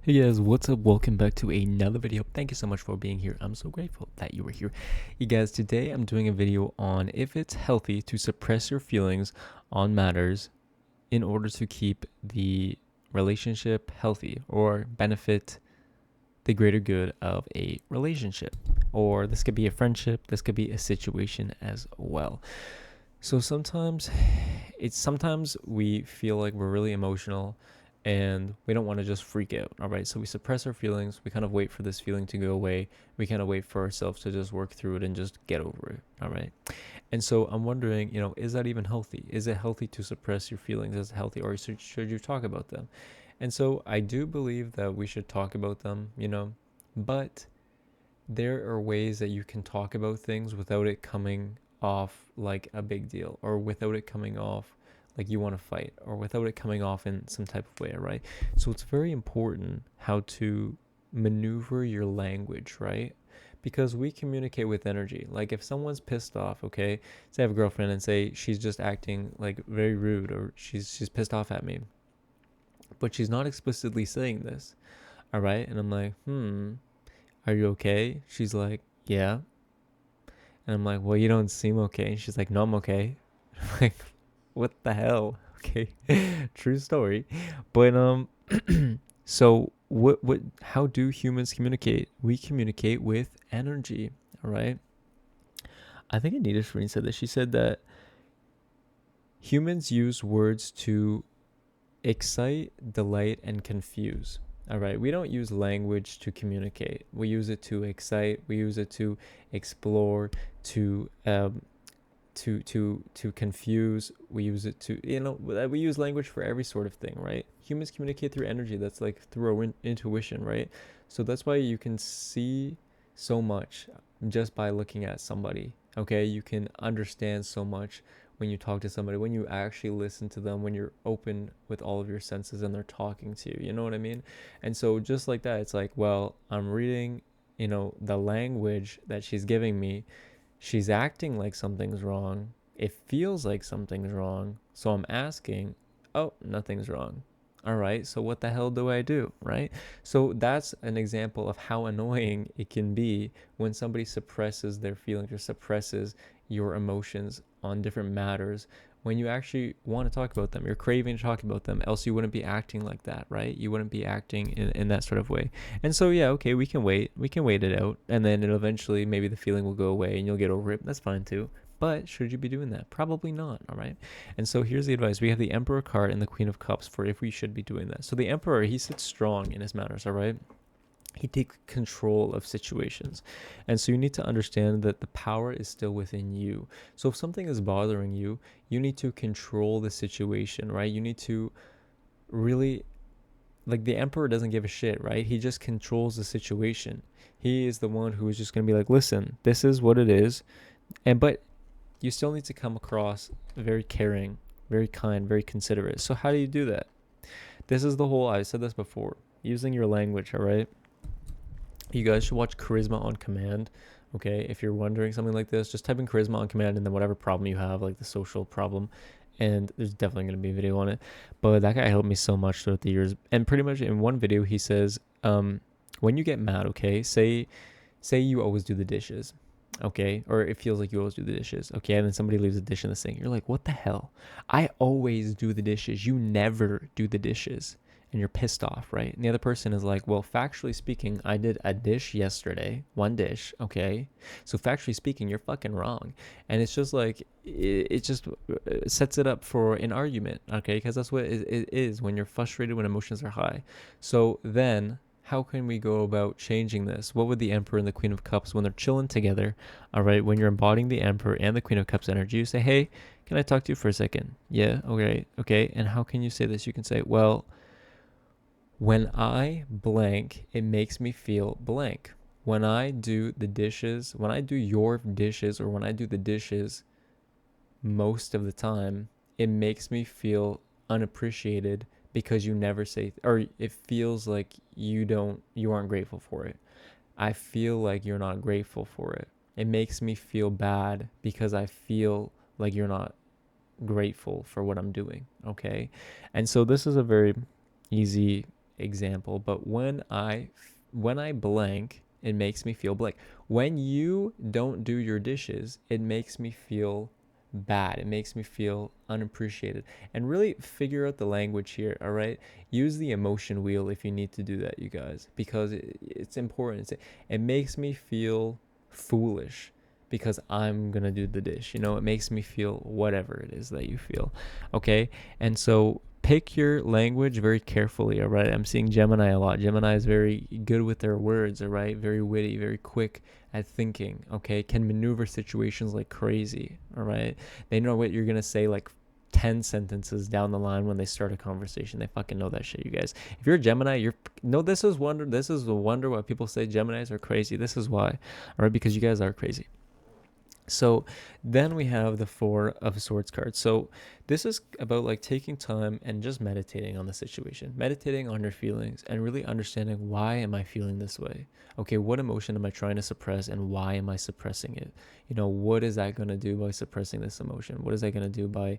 Hey guys, what's up? Welcome back to another video. Thank you so much for being here. I'm so grateful that you were here. You guys, today I'm doing a video on if it's healthy to suppress your feelings on matters in order to keep the relationship healthy or benefit the greater good of a relationship. Or this could be a friendship, this could be a situation as well. So sometimes we feel like we're really emotional and we don't want to just freak out. All right. So we suppress our feelings. We kind of wait for this feeling to go away. We kind of wait for ourselves to just work through it and just get over it. All right. And so I'm wondering, is that even healthy? Is it healthy to suppress your feelings? Is it healthy, or should you talk about them? And so I do believe that we should talk about them, but there are ways that you can talk about things without it coming off like a big deal, or without it coming off like you want to fight, or without it coming off in some type of way, right? So it's very important how to maneuver your language, right? Because we communicate with energy. Like if someone's pissed off, okay, say I have a girlfriend and say she's just acting like very rude, or she's pissed off at me, but she's not explicitly saying this, all right? And I'm like, are you okay? She's like, yeah. And I'm like, well, you don't seem okay. And she's like, no, I'm okay. I'm like, what the hell? Okay. True story. But so how do humans communicate? We communicate with energy. All right. I think Anita Shreen said this. She said that humans use words to excite, delight, and confuse. All right. We don't use language to communicate. We use it to excite. We use it to explore, to confuse. We use it to, we use language for every sort of thing, right? Humans communicate through energy. That's like through our intuition, right? So that's why you can see so much just by looking at somebody. Okay, you can understand so much when you talk to somebody, when you actually listen to them, when you're open with all of your senses and they're talking to you. You know what I mean? And so just like that, it's like, well, I'm reading, the language that she's giving me. She's acting like something's wrong. It feels like something's wrong. So I'm asking, oh, nothing's wrong. All right, so what the hell do I do, right? So that's an example of how annoying it can be when somebody suppresses their feelings or suppresses your emotions on different matters when you actually want to talk about them. You're craving to talk about them, else you wouldn't be acting like that, right? You wouldn't be acting in that sort of way. And so, yeah, okay, we can wait. We can wait it out. And then it'll eventually, maybe the feeling will go away and you'll get over it. That's fine too. But should you be doing that? Probably not, all right? And so here's the advice. We have the Emperor card and the Queen of Cups for if we should be doing that. So the Emperor, he sits strong in his manners, all right? He takes control of situations. And so you need to understand that the power is still within you. So if something is bothering you, you need to control the situation, right? You need to really, like, the Emperor doesn't give a shit, right? He just controls the situation. He is the one who is just going to be like, listen, this is what it is. But you still need to come across very caring, very kind, very considerate. So how do you do that? This is the whole, I said this before, using your language, all right? You guys should watch Charisma on Command. Okay, if you're wondering something like this, just type in Charisma on Command and then whatever problem you have, like the social problem, and there's definitely going to be a video on it. But that guy helped me so much throughout the years. And pretty much in one video, he says, when you get mad, okay, say you always do the dishes, okay, or it feels like you always do the dishes, okay, and then somebody leaves a dish in the sink. You're like, what the hell? I always do the dishes. You never do the dishes. And you're pissed off, right? And the other person is like, well, factually speaking, I did a dish yesterday, one dish, okay? So factually speaking, you're fucking wrong. And it's just like, it just sets it up for an argument, okay? Because that's what it is when you're frustrated, when emotions are high. So then, how can we go about changing this? What would the Emperor and the Queen of Cups, when they're chilling together, all right, when you're embodying the Emperor and the Queen of Cups energy, you say, hey, can I talk to you for a second? Yeah, okay. And how can you say this? You can say, well, when I blank, it makes me feel blank. When I do the dishes, when I do your dishes, or when I do the dishes most of the time, it makes me feel unappreciated because you never say, or it feels like you aren't grateful for it. I feel like you're not grateful for it. It makes me feel bad because I feel like you're not grateful for what I'm doing. Okay. And so this is a very easy example, but when I blank, it makes me feel blank. When you don't do your dishes, it makes me feel bad. It makes me feel unappreciated. And really figure out the language here, all right? Use the emotion wheel if you need to do that, you guys, because it's important. It makes me feel foolish because I'm gonna do the dish. It makes me feel whatever it is that you feel, okay? And so pick your language very carefully, all right? I'm seeing Gemini a lot. Gemini is very good with their words, all right? Very witty, very quick at thinking, okay? Can maneuver situations like crazy, all right? They know what you're gonna say like 10 sentences down the line when they start a conversation. They fucking know that shit, you guys. If you're a Gemini, this is a wonder why people say Geminis are crazy. This is why, all right? Because you guys are crazy. So then we have the Four of Swords card. So this is about like taking time and just meditating on the situation, meditating on your feelings and really understanding, why am I feeling this way? Okay, what emotion am I trying to suppress and why am I suppressing it? What is that going to do by suppressing this emotion? What is that going to do by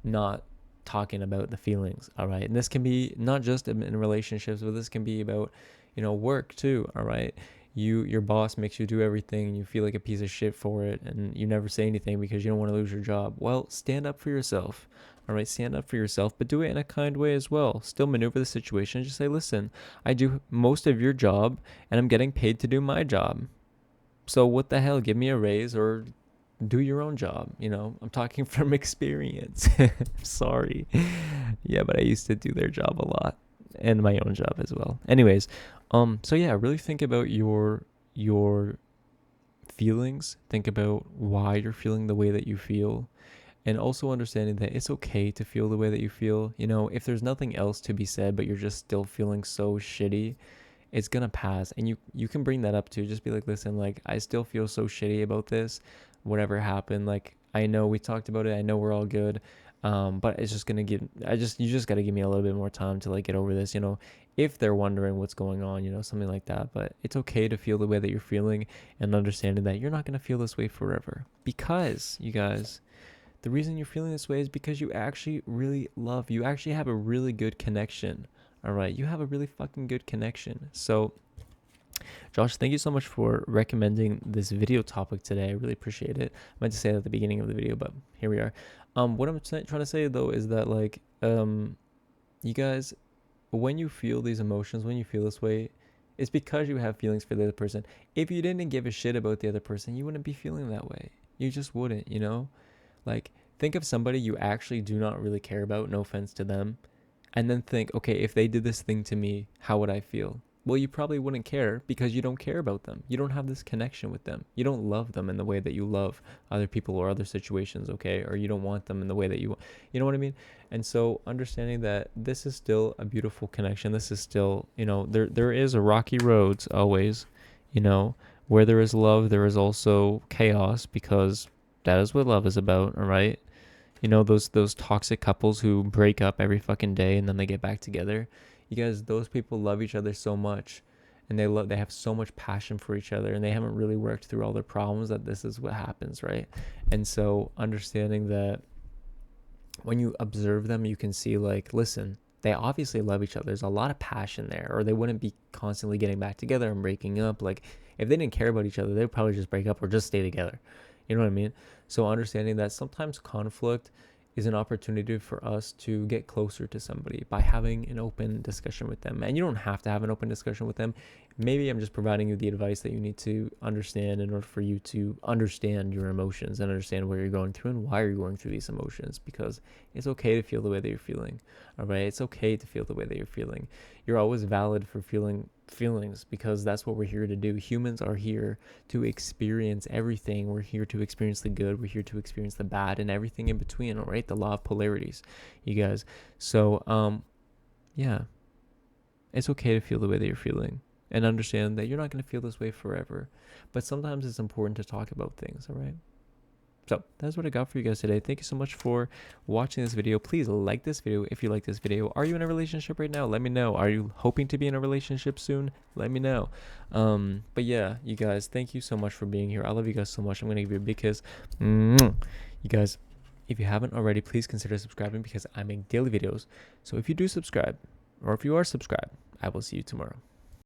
not talking about the feelings? All right. And this can be not just in relationships, but this can be about, work too. All right. Your boss makes you do everything and you feel like a piece of shit for it and you never say anything because you don't want to lose your job. Well, stand up for yourself. All right, stand up for yourself, but do it in a kind way as well. Still maneuver the situation. Just say, listen, I do most of your job and I'm getting paid to do my job. So what the hell? Give me a raise or do your own job. I'm talking from experience. Sorry. Yeah, but I used to do their job a lot and my own job as well. Anyways, so yeah, really think about your feelings. Think about why you're feeling the way that you feel, and also understanding that it's okay to feel the way that you feel. If there's nothing else to be said, but you're just still feeling so shitty, it's gonna pass. And you can bring that up too. Just be like, listen, like I still feel so shitty about this. Whatever happened, like I know we talked about it. I know we're all good. But it's just gonna you just gotta give me a little bit more time to like get over this, if they're wondering what's going on, something like that. But it's okay to feel the way that you're feeling and understanding that you're not gonna feel this way forever. Because, you guys, the reason you're feeling this way is because you actually you actually have a really good connection. All right. You have a really fucking good connection. So Josh, thank you so much for recommending this video topic today. I really appreciate it. I meant to say that at the beginning of the video, but here we are. What I'm trying to say though is that like, you guys, when you feel these emotions, when you feel this way, it's because you have feelings for the other person. If you didn't give a shit about the other person, you wouldn't be feeling that way. You just wouldn't, Like, think of somebody you actually do not really care about, no offense to them, and then think, okay, if they did this thing to me, how would I feel? Well, you probably wouldn't care because you don't care about them. You don't have this connection with them. You don't love them in the way that you love other people or other situations, okay? Or you don't want them in the way that you know what I mean? And so understanding that this is still a beautiful connection. This is still, there is a rocky roads always, where there is love, there is also chaos, because that is what love is about, all right? Those toxic couples who break up every fucking day and then they get back together. You guys, those people love each other so much, and they have so much passion for each other, and they haven't really worked through all their problems, that this is what happens, right? And so understanding that when you observe them, you can see like, listen, they obviously love each other. There's a lot of passion there, or they wouldn't be constantly getting back together and breaking up. Like, if they didn't care about each other, they'd probably just break up or just stay together. You know what I mean? So understanding that sometimes conflict is an opportunity for us to get closer to somebody by having an open discussion with them. And you don't have to have an open discussion with them. Maybe I'm just providing you the advice that you need to understand in order for you to understand your emotions and understand where you're going through and why you're going through these emotions, because it's okay to feel the way that you're feeling. All right. It's okay to feel the way that you're feeling. You're always valid for feeling feelings, because that's what we're here to do. Humans are here to experience everything. We're here to experience the good, we're here to experience the bad, and everything in between. All right, the law of polarities, you guys. So yeah, it's okay to feel the way that you're feeling, and understand that you're not going to feel this way forever, but sometimes it's important to talk about things. All right. So that's what I got for you guys today. Thank you so much for watching this video. Please like this video if you like this video. Are you in a relationship right now? Let me know. Are you hoping to be in a relationship soon? Let me know. But yeah, you guys, thank you so much for being here. I love you guys so much. I'm going to give you a big kiss. You guys, if you haven't already, please consider subscribing, because I make daily videos. So if you do subscribe, or if you are subscribed, I will see you tomorrow.